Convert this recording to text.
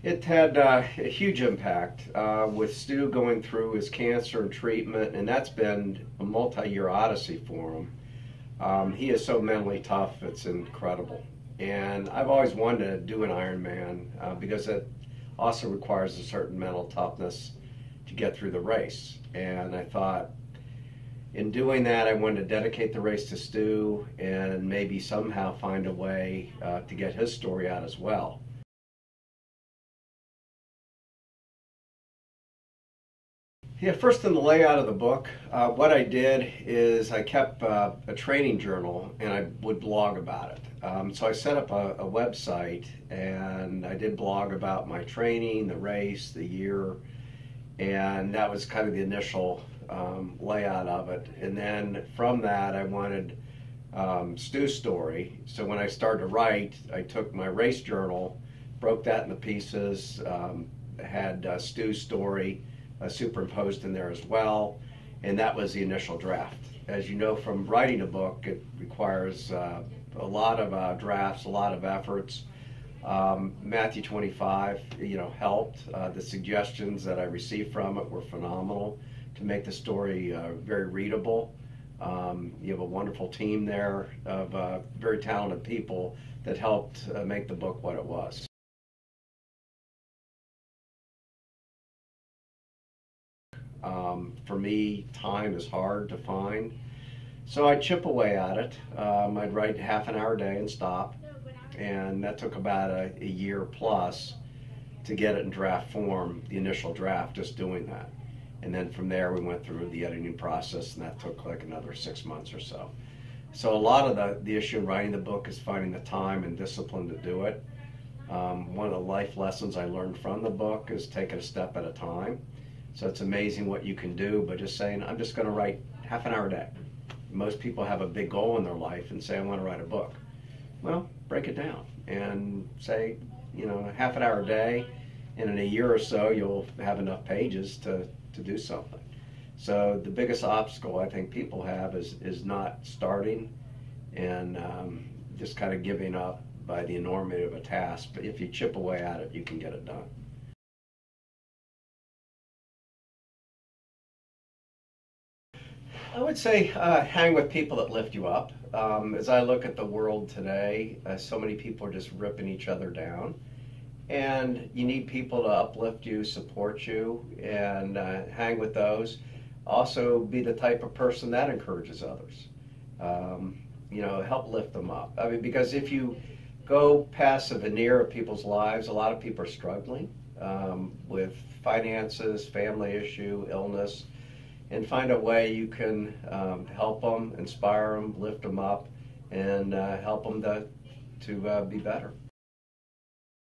It had a huge impact with Stu going through his cancer and treatment, and that's been a multi-year odyssey for him. He is so mentally tough, it's incredible. And I've always wanted to do an Ironman because it also requires a certain mental toughness to get through the race. And I thought, in doing that, I wanted to dedicate the race to Stu and maybe somehow find a way to get his story out as well. Yeah, first in the layout of the book, what I did is I kept a training journal and I would blog about it. So I set up a website and I did blog about my training, the race, the year, and that was kind of the initial layout of it. And then from that, I wanted Stu's story. So when I started to write, I took my race journal, broke that into pieces, had Stu's story superimposed in there as well, and that was the initial draft. As you know from writing a book, it requires a lot of drafts, a lot of efforts. Matthew 25, helped. The suggestions that I received from it were phenomenal to make the story very readable. You have a wonderful team there of very talented people that helped make the book what it was. For me, time is hard to find, so I chip away at it. I'd write half an hour a day and stop, and that took about a year plus to get it in draft form, the initial draft, just doing that. And then from there we went through the editing process, and that took like another 6 months or so. So a lot of the issue in writing the book is finding the time and discipline to do it. One of the life lessons I learned from the book is taking a step at a time. So it's amazing what you can do by just saying, I'm just going to write half an hour a day. Most people have a big goal in their life and say, I want to write a book. Well, break it down and say, half an hour a day, and in a year or so, you'll have enough pages to do something. So the biggest obstacle I think people have is not starting and just kind of giving up by the enormity of a task. But if you chip away at it, you can get it done. I would say hang with people that lift you up. As I look at the world today, so many people are just ripping each other down. And you need people to uplift you, support you, and hang with those. Also be the type of person that encourages others. Help lift them up. I mean, because if you go past the veneer of people's lives, a lot of people are struggling with finances, family issue, illness, and find a way you can help them, inspire them, lift them up, and help them to be better.